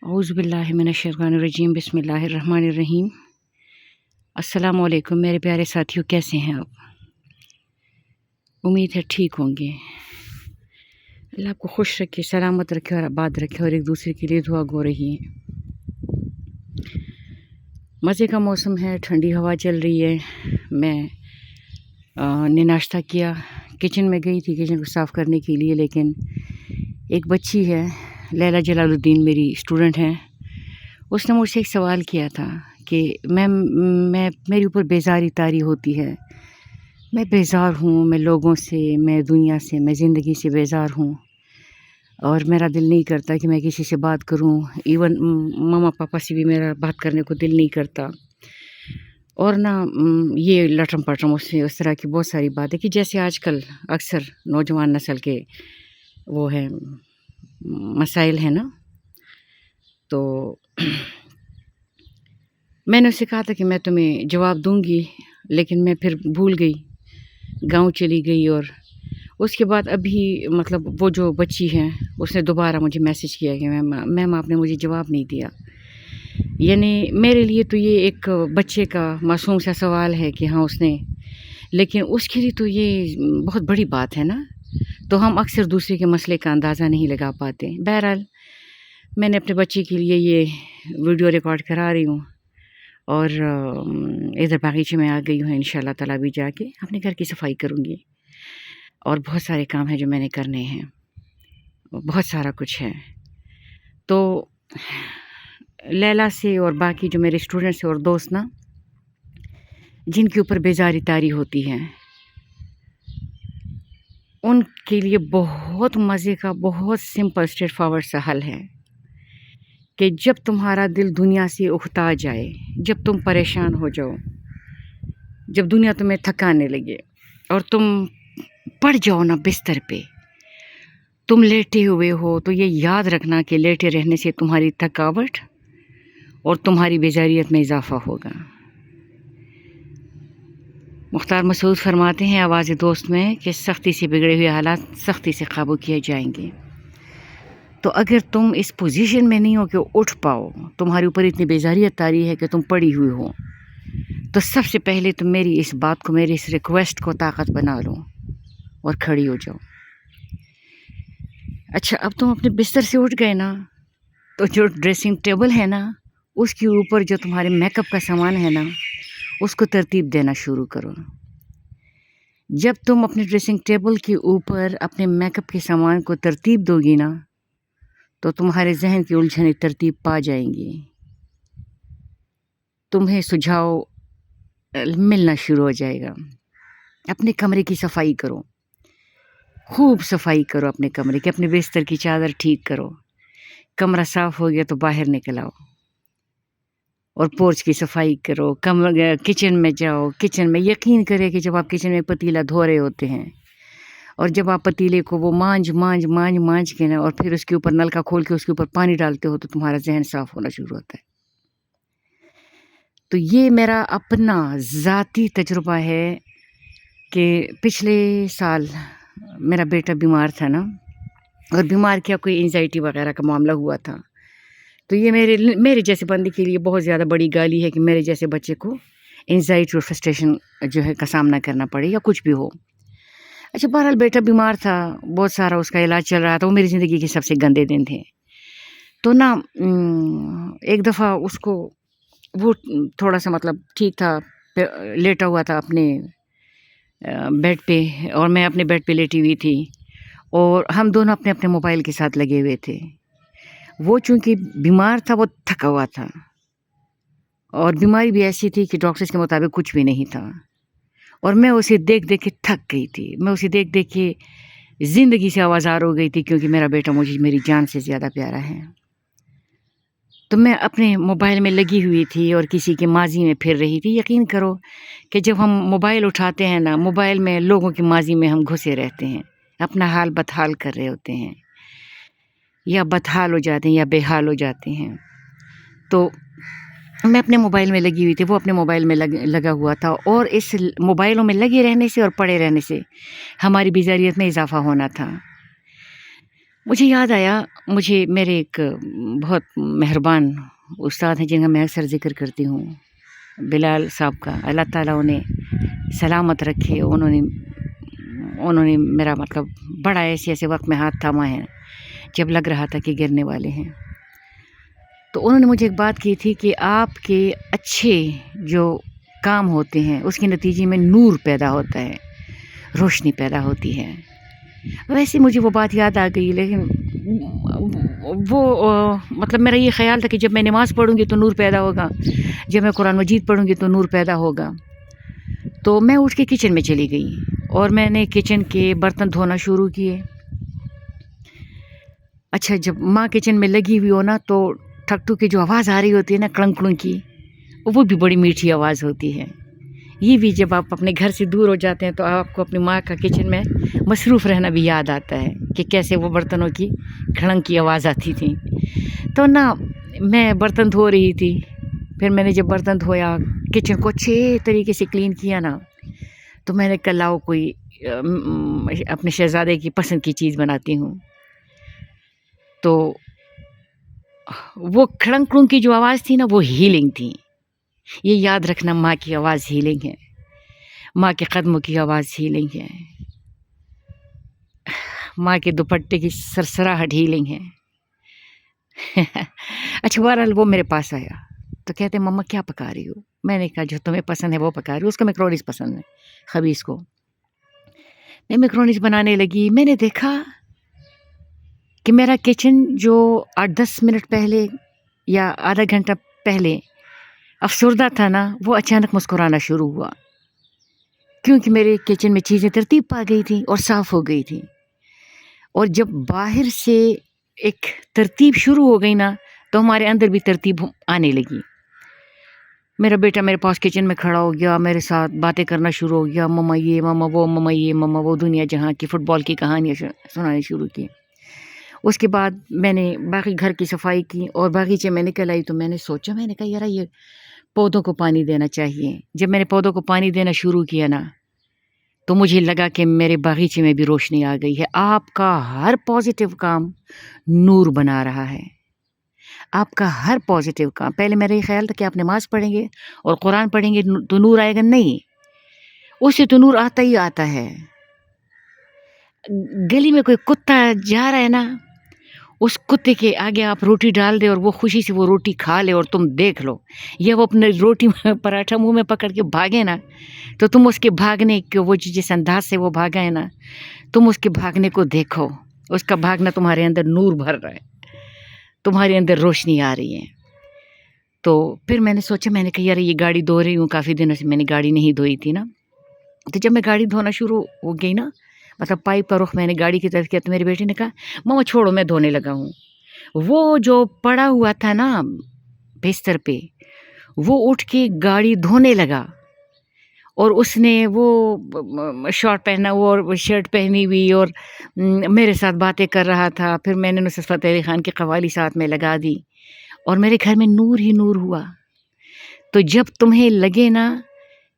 औज़ु बिल्लाहि मिनश्शैतानिर्रजीम बिस्मिल्लाहिर्रहमानिर्रहीम। अस्सलामु अलैकुम मेरे प्यारे साथियों, कैसे हैं आप? उम्मीद है ठीक होंगे। अल्लाह आपको खुश रखे, सलामत रखे और आबाद रखे और एक दूसरे के लिए दुआ गो रही है। मज़े का मौसम है, ठंडी हवा चल रही है। मैं ने नाश्ता किया, किचन में गई थी किचन को साफ़ करने के लिए, लेकिन एक बच्ची है लैला जलालुद्दीन, मेरी स्टूडेंट हैं, उसने मुझसे एक सवाल किया था कि मैं मेरे ऊपर बेज़ारी तारी होती है, मैं बेज़ार हूँ, मैं लोगों से, मैं दुनिया से, मैं ज़िंदगी से बेज़ार हूँ और मेरा दिल नहीं करता कि मैं किसी से बात करूँ। इवन मम्मा पापा से भी मेरा बात करने को दिल नहीं करता। और ना ये लटरम पटरम उस तरह की बहुत सारी बातें कि जैसे आजकल अक्सर नौजवान नस्ल के वो है मसाइल है ना। तो मैंने उससे कहा था कि मैं तुम्हें जवाब दूंगी, लेकिन मैं फिर भूल गई, गांव चली गई। और उसके बाद अभी मतलब वो जो बच्ची है उसने दोबारा मुझे मैसेज किया कि मैम आपने मुझे जवाब नहीं दिया। यानी मेरे लिए तो ये एक बच्चे का मासूम सा सवाल है कि हाँ उसने, लेकिन उसके लिए तो ये बहुत बड़ी बात है ना। तो हम अक्सर दूसरे के मसले का अंदाज़ा नहीं लगा पाते। बहरहाल मैंने अपने बच्चे के लिए ये वीडियो रिकॉर्ड करा रही हूँ और इधर बागीचे में आ गई हूँ। इंशाल्लाह ताला भी जाके अपने घर की सफाई करूँगी और बहुत सारे काम हैं जो मैंने करने हैं, बहुत सारा कुछ है। तो लैला से और बाकी जो मेरे स्टूडेंट्स और दोस्त ना, जिनके ऊपर बेज़ारी तारी होती है, उनके लिए बहुत मज़े का, बहुत सिंपल स्ट्रेट फॉरवर्ड सा हल है कि जब तुम्हारा दिल दुनिया से उकता जाए, जब तुम परेशान हो जाओ, जब दुनिया तुम्हें थकाने लगे और तुम पड़ जाओ ना बिस्तर पे, तुम लेटे हुए हो, तो ये याद रखना कि लेटे रहने से तुम्हारी थकावट और तुम्हारी बेजारियत में इजाफ़ा होगा। मुख्तार मसूद फरमाते हैं आवाज़ दोस्त में कि सख्ती से बिगड़े हुए हालात सख्ती से काबू किए जाएंगे। तो अगर तुम इस पोजीशन में नहीं हो कि उठ पाओ, तुम्हारे ऊपर इतनी बेजारियत तारी है कि तुम पड़ी हुई हो, तो सबसे पहले तुम मेरी इस बात को, मेरी इस रिक्वेस्ट को ताकत बना लो और खड़ी हो जाओ। अच्छा, अब तुम अपने बिस्तर से उठ गए ना, तो जो ड्रेसिंग टेबल है ना, उसके ऊपर जो तुम्हारे मेकअप का सामान है ना, उसको तरतीब देना शुरू करो। जब तुम अपने ड्रेसिंग टेबल के ऊपर अपने मेकअप के सामान को तरतीब दोगी ना, तो तुम्हारे जहन की उलझनें तरतीब पा जाएंगी, तुम्हें सुझाव मिलना शुरू हो जाएगा। अपने कमरे की सफाई करो, खूब सफाई करो अपने कमरे की, अपने बिस्तर की चादर ठीक करो। कमरा साफ़ हो गया तो बाहर निकल आओ और पोर्च की सफाई करो। किचन में जाओ, किचन में यकीन करें कि जब आप किचन में पतीला धो रहे होते हैं और जब आप पतीले को वो मांझ के ना, और फिर उसके ऊपर नलका खोल के उसके ऊपर पानी डालते हो, तो तुम्हारा जहन साफ़ होना शुरू होता है। तो ये मेरा अपना ज़ाती तजुर्बा है कि पिछले साल मेरा बेटा बीमार था ना, और बीमार क्या, कोई एंजाइटी वगैरह का मामला हुआ था। तो ये मेरे जैसे बंदे के लिए बहुत ज़्यादा बड़ी गाली है कि मेरे जैसे बच्चे को एंजाइटी और फ्रस्ट्रेशन जो है का सामना करना पड़े या कुछ भी हो। अच्छा, बहरहाल बेटा बीमार था, बहुत सारा उसका इलाज चल रहा था। वो मेरी ज़िंदगी के सबसे गंदे दिन थे। तो ना एक दफ़ा उसको वो थोड़ा सा मतलब ठीक था, लेटा हुआ था अपने बेड पे और मैं अपने बेड पे लेटी हुई थी, और हम दोनों अपने अपने मोबाइल के साथ लगे हुए थे। वो चूँकि बीमार था, वो थका हुआ था, और बीमारी भी ऐसी थी कि डॉक्टर्स के मुताबिक कुछ भी नहीं था, और मैं उसे देख देख के थक गई थी। मैं उसे देख देख के ज़िंदगी से आवाज़ार हो गई थी, क्योंकि मेरा बेटा मुझे मेरी जान से ज़्यादा प्यारा है। तो मैं अपने मोबाइल में लगी हुई थी और किसी के माज़ी में फिर रही थी। यकीन करो कि जब हम मोबाइल उठाते हैं ना, मोबाइल में लोगों की माज़ी में हम घुसे रहते हैं, अपना हाल बदहाल कर रहे होते हैं, या बदहाल हो जाते हैं या बेहाल हो जाते हैं। तो मैं अपने मोबाइल में लगी हुई थी, वो अपने मोबाइल में लगा हुआ था, और इस मोबाइलों में लगे रहने से और पड़े रहने से हमारी बेजारियत में इजाफ़ा होना था। मुझे याद आया, मुझे मेरे एक बहुत मेहरबान उस्ताद हैं जिनका मैं अक्सर ज़िक्र करती हूँ, बिलाल साहब का, अल्लाह ताला उन्हें सलामत रखे। उन्होंने उन्होंने मेरा मतलब बड़ा ऐसे वक्त में हाथ थामा है जब लग रहा था कि गिरने वाले हैं। तो उन्होंने मुझे एक बात की थी कि आपके अच्छे जो काम होते हैं उसके नतीजे में नूर पैदा होता है, रोशनी पैदा होती है। वैसे मुझे वो बात याद आ गई, लेकिन वो मतलब मेरा ये ख़्याल था कि जब मैं नमाज़ पढ़ूँगी तो नूर पैदा होगा, जब मैं कुरान मजीद पढ़ूँगी तो नूर पैदा होगा। तो मैं उठ के किचन में चली गई और मैंने किचन के बर्तन धोना शुरू किए। अच्छा, जब माँ किचन में लगी हुई हो ना तो ठक-ठुक की जो आवाज़ आ रही होती है ना, क्लंक-क्लुंक की, वो भी बड़ी मीठी आवाज़ होती है। ये भी जब आप अपने घर से दूर हो जाते हैं तो आपको अपनी माँ का किचन में मसरूफ़ रहना भी याद आता है कि कैसे वो बर्तनों की खड़ंग की आवाज़ आती थी। तो ना मैं बर्तन धो रही थी, फिर मैंने जब बर्तन धोया, किचन को अच्छे तरीके से क्लीन किया ना, तो मैंने कहा लाओ कोई अपने शहज़ादे की पसंद की चीज़ बनाती हूँ। तो वो खड़ंग-खुड़ंग की जो आवाज़ थी ना, वो हीलिंग थी। ये याद रखना, माँ की आवाज़ हीलिंग है, माँ के कदमों की आवाज़ हीलिंग है, माँ के दुपट्टे की सरसराहट हीलिंग है। अच्छा, बहरहाल वो मेरे पास आया तो कहते मम्मा क्या पका रही हो? मैंने कहा जो तुम्हें पसंद है वो पका रही हूँ। उसको मैक्रोनीज़ पसंद है, खबीज़ को। मैं मैक्रोनीज़ बनाने लगी। मैंने देखा कि मेरा किचन जो 8-10 मिनट पहले या आधा घंटा पहले अफ़सरदा था ना, वो अचानक मुस्कुराना शुरू हुआ, क्योंकि मेरे किचन में चीज़ें तरतीब पा गई थी और साफ़ हो गई थी। और जब बाहर से एक तरतीब शुरू हो गई ना, तो हमारे अंदर भी तरतीब आने लगी। मेरा बेटा मेरे पास किचन में खड़ा हो गया, मेरे साथ बातें करना शुरू हो गया, मम्मा ये, मम्मा वो, मम्मा ये, मम्मा वो, दुनिया जहाँ की फ़ुटबॉल की कहानियाँ सुनानी शुरू की। उसके बाद मैंने बाकी घर की सफाई की और बागीचे में निकल आई तो मैंने सोचा, मैंने कहा यार ये पौधों को पानी देना चाहिए। जब मैंने पौधों को पानी देना शुरू किया ना, तो मुझे लगा कि मेरे बागीचे में भी रोशनी आ गई है। आपका हर पॉजिटिव काम नूर बना रहा है। आपका हर पॉजिटिव काम, पहले मेरा ये ख्याल था कि आप नमाज़ पढ़ेंगे और कुरान पढ़ेंगे तो नूर आएगा, नहीं, उससे तो नूर आता ही आता है। गली में कोई कुत्ता जा रहा है ना, उस कुत्ते के आगे आप रोटी डाल दें और वो खुशी से वो रोटी खा ले और तुम देख लो, या वो अपने रोटी पराठा मुंह में पकड़ के भागे ना, तो तुम उसके भागने के वो जिस अंदाज से वो भागा है ना, तुम उसके भागने को देखो। उसका भागना तुम्हारे अंदर नूर भर रहा है, तुम्हारे अंदर रोशनी आ रही है। तो फिर मैंने सोचा, मैंने कहा यार ये गाड़ी धो रही हूँ, काफ़ी दिनों से मैंने गाड़ी नहीं धोई थी ना। तो जब मैं गाड़ी धोना शुरू हो गई ना, मतलब पाइप का रुख मैंने गाड़ी की तरफ किया, तो मेरे बेटे ने कहा मम्मा छोड़ो मैं धोने लगा हूँ। वो जो पड़ा हुआ था ना बिस्तर पे, वो उठ के गाड़ी धोने लगा और उसने वो शॉर्ट पहना हुआ और शर्ट पहनी हुई और मेरे साथ बातें कर रहा था। फिर मैंने नुसरत फ़तेह अली ख़ान की कव्वाली साथ में लगा दी और मेरे घर में नूर ही नूर हुआ। तो जब तुम्हें लगे ना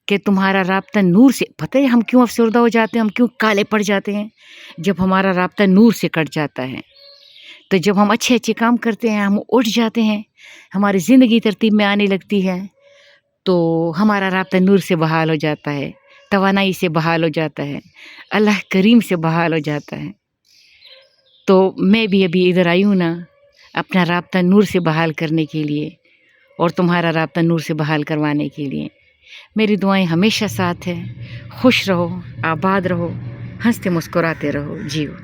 कि तुम्हारा राब्ता नूर से, पता है हम क्यों अफसरदा हो जाते हैं, हम क्यों काले पड़ जाते हैं? जब हमारा राब्ता नूर से कट जाता है। तो जब हम अच्छे अच्छे काम करते हैं, हम उठ जाते हैं, हमारी ज़िंदगी तरतीब में आने लगती है, तो हमारा राब्ता नूर से बहाल हो जाता है, तवानाई से बहाल हो जाता है, अल्लाह करीम से बहाल हो जाता है। तो मैं भी अभी इधर आई हूँ ना, अपना राब्ता नूर से बहाल करने के लिए और तुम्हारा राब्ता नूर से बहाल करवाने के लिए। मेरी दुआएं हमेशा साथ है। खुश रहो, आबाद रहो, हंसते मुस्कुराते रहो, जियो।